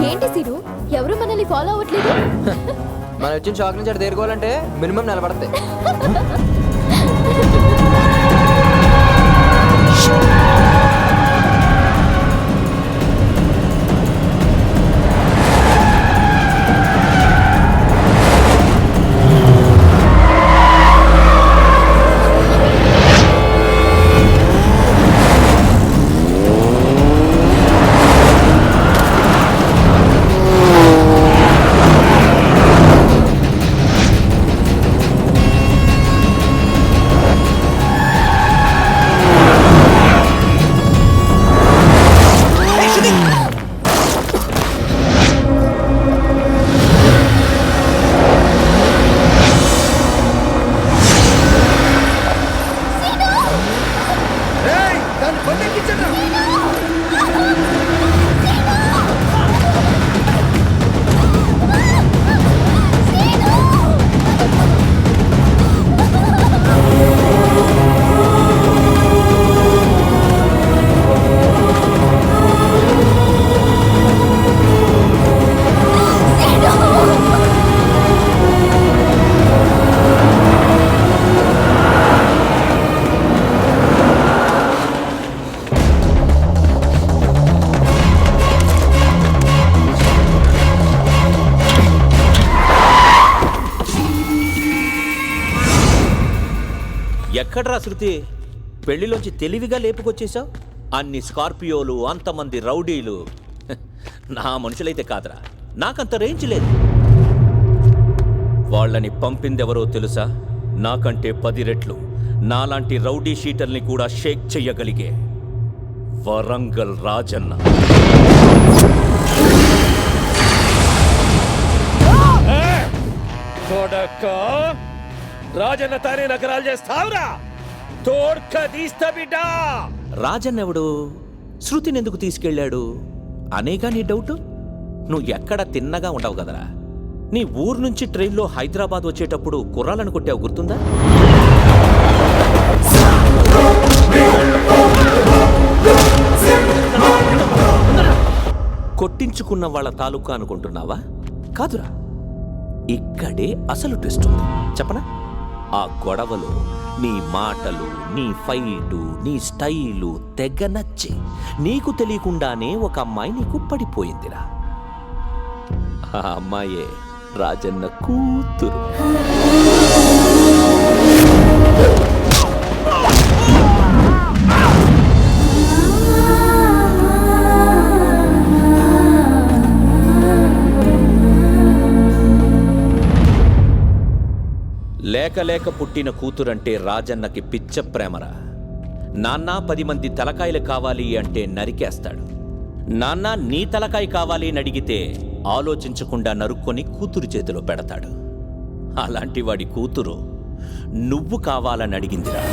ఏంటి సిరు, ఎవరు మనల్ని ఫాలో అవ్వట్లేదు? మనం వచ్చిన షాక్ నుంచి అటు తేరుకోవాలంటే మినిమం నిలబడతాయి. ఎక్కడ్రా శృతి? పెళ్లిలోంచి తెలివిగా లేపుకొచ్చేసావు. అన్ని స్కార్పియోలు, అంతమంది రౌడీలు. నా మనుషులైతే కాదురా, నాకంత రేంజ్ లేదు. వాళ్ళని పంపిందెవరో తెలుసా? నాకంటే 10 రెట్లు నాలాంటి రౌడీ షీటర్ని కూడా షేక్ చెయ్యగలిగే వరంగల్ రాజన్న. రాజన్న తానే నగరాలు చేస్తావురా? తోడ్క తీస్తా బిడ్డా. రాజన్నెవడు? శృతిని ఎందుకు తీసుకెళ్ళాడు అనేగా నీ డౌట్? నువ్వు ఎక్కడ తిన్నగా ఉండవు కదరా. నీ ఊరు నుంచి ట్రైన్లో హైదరాబాద్ వచ్చేటప్పుడు కుర్రాలను కొట్టావు, గుర్తుందా? కొట్టించుకున్న వాళ్ళ తాలూకా అనుకుంటున్నావా? కాదురా, ఇక్కడే అసలు ట్విస్ట్ ఉంది. చెప్పనా? ఆ గొడవలో నీ మాటలు, నీ ఫైటు, నీ స్టైలు తెగ నచ్చి నీకు తెలియకుండానే ఒక అమ్మాయి నీకు పడిపోయిందిరా. ఆ అమ్మాయే రాజన్న కూతురు. లేక లేక పుట్టిన కూతురంటే రాజన్నకి పిచ్చ ప్రేమరా. నాన్న 10 మంది తలకాయలు కావాలి అంటే నరికేస్తాడు. నాన్న నీ తలకాయ కావాలి అని అడిగితే ఆలోచించకుండా నరుక్కొని కూతురు చేతిలో పెడతాడు. అలాంటి వాడి కూతురు నువ్వు కావాలని అడిగిందిరా.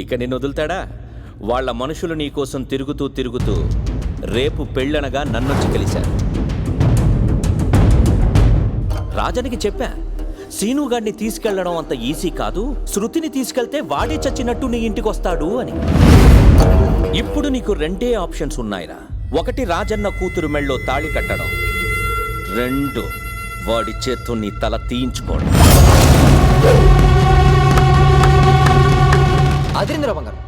ఇక నిన్ను వదులుతాడా? వాళ్ళ మనుషులు నీకోసం తిరుగుతూ తిరుగుతూ రేపు పెళ్ళనగా నన్నొచ్చి కలిశారు. రాజనికి చెప్పా, సీనుగాడిని తీసుకెళ్లడం అంత ఈజీ కాదు, శృతిని తీసుకెళ్తే వాడే చచ్చినట్టు నీ ఇంటికి వస్తాడు అని. ఇప్పుడు నీకు 2 ఆప్షన్స్ ఉన్నాయిరా. 1 రాజన్న కూతురు మెళ్ళో తాళి కట్టడం, 2 వాడి చేత్తో నీ తల తీయించుకోవడం. అదిరింద్ర బంగారు,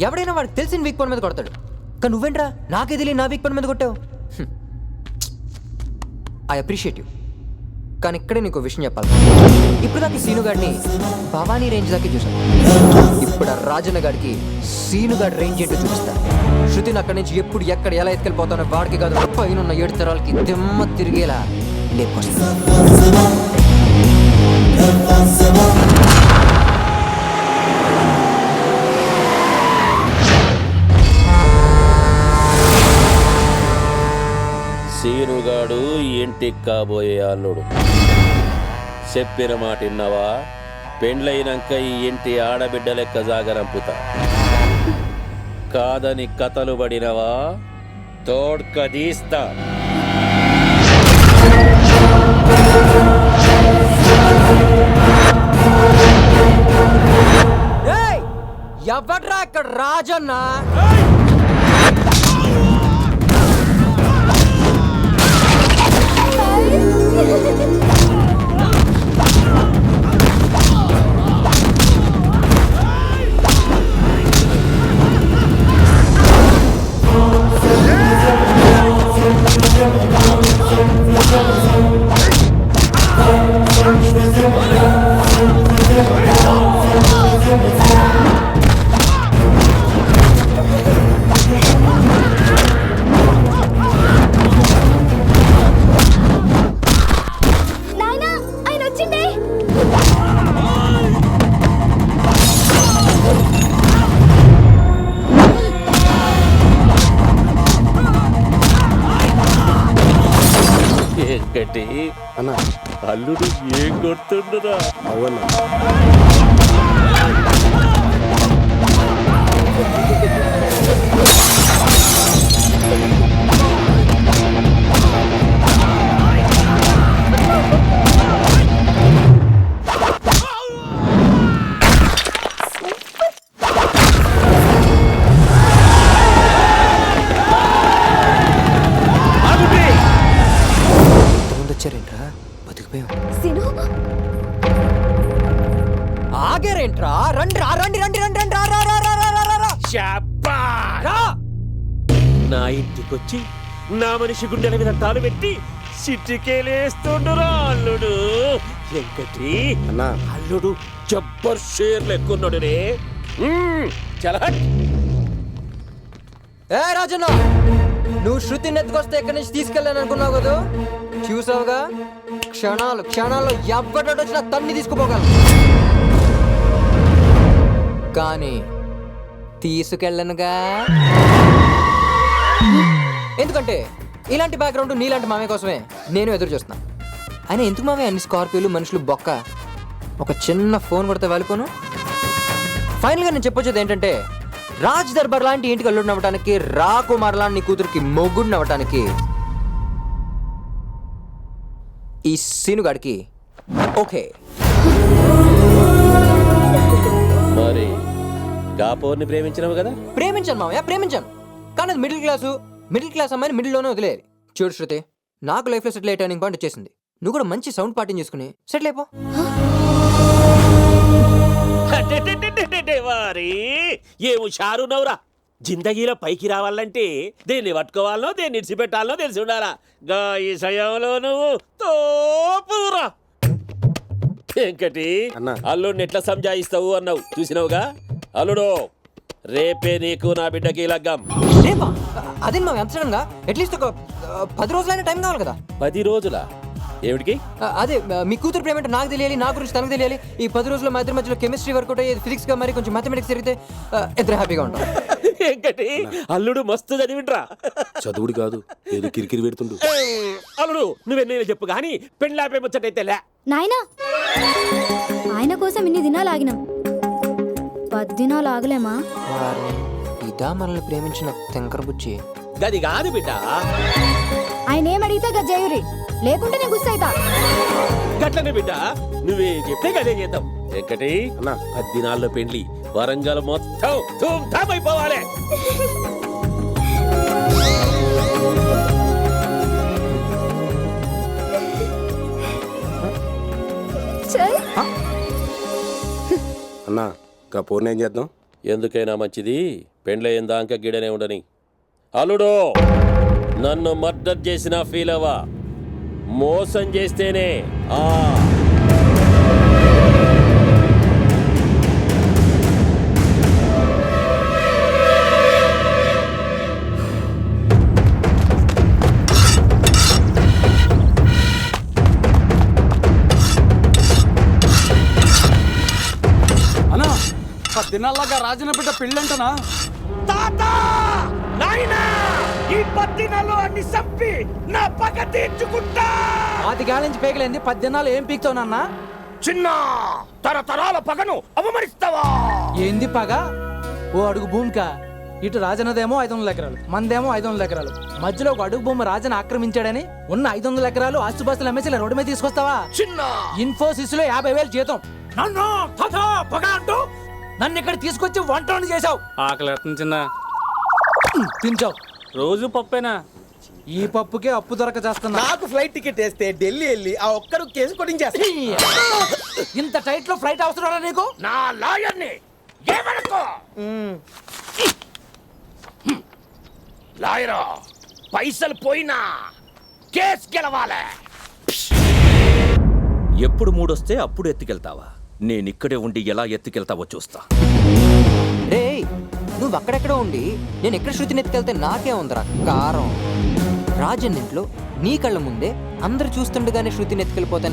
ఎవడైనా వాడికి తెలిసిన వీక్ పాయింట్ మీద కొడతాడు. కానీ నువ్వేంట్రా నాకే తెలియని నా వీక్ పాయింట్ మీద కొట్టావు. I appreciate you. కానీ ఇక్కడే నీకు విషయం చెప్పాలి. ఇప్పుడు దాకా సీనుగాడిని భవానీ రేంజ్ దాకా చూసాను. ఇప్పుడు ఆ రాజన్న గాడికి సీనుగాడి రేంజ్ ఏంటో చూపిస్తాను. శృతిని అక్కడి నుంచి ఎప్పుడు ఎక్కడ ఎలా ఎత్తుకెళ్ళిపోతానో వాడికి కాదు, పైన ఉన్న 7 తరాలకి దిమ్మ తిరిగేలా లేపుకొస్తాను. సీనుగాడు ఇంటికి కాబోయే అల్లుడు. చెప్పిన మాట విన్నావా? పెండ్లైనాక ఈ ఇంటి ఆడబిడ్డ లెక్క జాగరంపుతా. కాదని కథలు పడినవా తోడ్కదీస్తా. ఎవడ్రా అక్కడ రాజన్న? నాయనా ఆయన వచ్చిండే. ఏంకటి అన్న అల్లుడు ఏం కొడుతుండరా? అవునా వచ్చారేంట్రా? బతికిపోయాం. సిను ఆగారేంట్రా? రండి రా, రండి రండి రండి రండి, రా రా రా రా రా రా రా. శాబాష్! రా. నా ఇంటికొచ్చి నా మనిషి గుండెల మీద తాను పెట్టి సిట్టికేలేస్తుండురా అల్లుడు. వెంకటి అన్న అల్లుడు జబ్బర్ షేర్లు ఎక్కున్నాడు రే. చలా ఏ రాజన్న, నువ్వు శృతిని ఎత్తుకొస్తే ఎక్కడి నుంచి తీసుకెళ్ళాను అనుకున్నావు కదా? చూసావుగా, క్షణాల్లో ఎవ్వడో వచ్చినా తన్ని తీసుకుపోగలను, కానీ తీసుకెళ్ళనుగా. ఎందుకంటే ఇలాంటి బ్యాక్గ్రౌండ్ నీలాంటి మామే కోసమే నేను ఎదురు చూస్తున్నా. అయినా ఎందుకు మామే అన్ని స్కార్పియోలు, మనుషులు బొక్క? ఒక చిన్న ఫోన్ కొడితే వెళ్ళిపోను. ఫైనల్గా నేను చెప్పొచ్చేది ఏంటంటే, రాజ్ దర్బార్ లాంటి ఇంటికి అల్లుడిని అవ్వటానికి, రాకుమార్ లాంటి కూతురికి మొగ్గుడిని అవ్వటానికి ఈ సీనుగాడికి ఓకే. మరి కాపోర్ని ప్రేమించినావు కదా? ప్రేమించాను మామయ్య, ప్రేమించాను. కానీ అది మిడిల్ క్లాస్ అమ్మాయిని మిడిల్లోనే వదిలేయాలి. చూడు శృతి, నాకు లైఫ్లో సెటిల్ అయ్యే టర్నింగ్ పాయింట్ వచ్చేసింది. నువ్వు కూడా మంచి సౌండ్ పార్టీని చేసుకుని సెటిల్ అయిపో. వారి ఏము షారునవురా. జిందగీలో పైకి రావాలంటే దేన్ని పట్టుకోవాలనో దేన్ని ఇడిచిపెట్టాలనో తెలిసి ఉండాలా. గా ఈ సమయంలో నువ్వు తోపురా. వెంకటి అన్నా. అల్లుడిని ఎట్లా సంజాయిస్తావు అన్నావు చూసినావుగా. అల్లుడు, రేపే నీకు నా బిడ్డకి లగ్గం. రేపా? అదే మామయ్య, అంత సడన్గా? అట్లీస్ట్ ఒక 10 రోజులైనా టైం కావాలి కదా. 10 రోజులా? ఏమిటికి? అదే మీ కూతురు ప్రేమేంటో నాకు తెలియాలి, నా గురించి తనకు తెలియాలి. ఈ 10 రోజుల్లో మా ఇద్దరి మధ్యలో కెమిస్ట్రీ వర్కౌట్ అయ్యేది, ఫిజిక్స్ గా మరి కొంచెం మ్యాథమెటిక్స్ జరిగితే ఇద్దరు హ్యాపీగా ఉంటాం. వెంకటి అల్లుడు మస్తు చదివింట్రా. చదువుడు కాదు, ఏదో కిరికిరి పెడుతుండు. అల్లుడు నువ్వెన్నైనా చెప్పు గాని పెళ్ళాపే ముచ్చటైతే లే. నాయనా, ఆయన కోసం ఇన్ని దినాలు ఆగినాం, 10 దినాలు ఆగలేమా? ఇదా మనల్ని ప్రేమించిన తెంకర బుచ్చి. గది కాదు బిడ్డ. ఆయన ఏమడిగితే గది చేయురి, లేకుంటే నేను గుస్సైతా. గట్లనే బిడ్డ, నువ్వే చెప్తే గదే చేద్దాం. ఎక్కటి అన్నా. 10 దినాల్లో పెళ్లి, వరంగల్ మొత్తం ధూమ్ ధామ్ అయిపోవాలి. చల్. అన్నా గా పూర్ణ ఏం చేద్దాం? ఎందుకైనా మంచిది పెండ్లయ్యేందాక గిడనే ఉండని. అల్లుడు, నన్ను మర్డర్ చేసిన ఫీల్ అవ్వా, మోసం చేస్తేనే. అన్నా 10 దినాల్లాగా రాజన బిడ్డ పెళ్ళంటనా? ఈ 10 దినాల్లో అన్ని చంపి నా పగ తీర్చుకుంటా. ఆది గాలించి పేగలేంది 10 దినాలు ఏం పీక్తావు నాన్న? చిన్న తరతరాల పగను అవమరిస్తావా? ఏంది పగ? ఓ అడుగు భూమిక ఇటు రాజన్నదేమో 500 ఎకరాలు, మందేమో 500 ఎకరాలు. మధ్యలో ఒక అడుగు భూమి రాజన ఆక్రమించాడని ఉన్న 500 ఎకరాలు ఆస్తుపాస్తులు అమ్మేసి ఇలా రోడ్డు మీద తీసుకొస్తావా? చిన్న ఇన్ఫోసిస్ లో 50,000 జీతం. నన్ను తథా పగ అంటూ నన్ను ఇక్కడ తీసుకొచ్చి వంటలను చేశావు. ఆకలి ఎత్తుంది చిన్న. తించావు. రోజు పప్పేనా? ఈ పప్పుకే అప్పు దొరక చేస్తున్నా. నాకు ఫ్లైట్ టికెట్ వేస్తే ఢిల్లీ వెళ్ళి ఆ ఒక్కరు కేసు కొట్టించేస్తా. ఇంత టైట్ లో ఫ్లైట్ అవసరం నీకు? నా లాయర్ని ఏమనుకో. లాయరా, పైసలు పోయినా కేసు గెలవాలి. ఎప్పుడు మూడొస్తే అప్పుడు ఎత్తుకెళ్తావా? నేనిక్కడే ఉండి ఎలా ఎత్తుకెళ్తావో చూస్తా. రే నువ్వు అక్కడెక్కడ ఉండి నేను ఎక్కడ శృతిని ఎత్తుకెళ్తే నాకే ఉందిరా కారం. రాజన్ ఇంట్లో నీ కళ్ళ ముందే అందరు చూస్తుండగానే శృతిని ఎత్తుకెళ్ళిపోతాను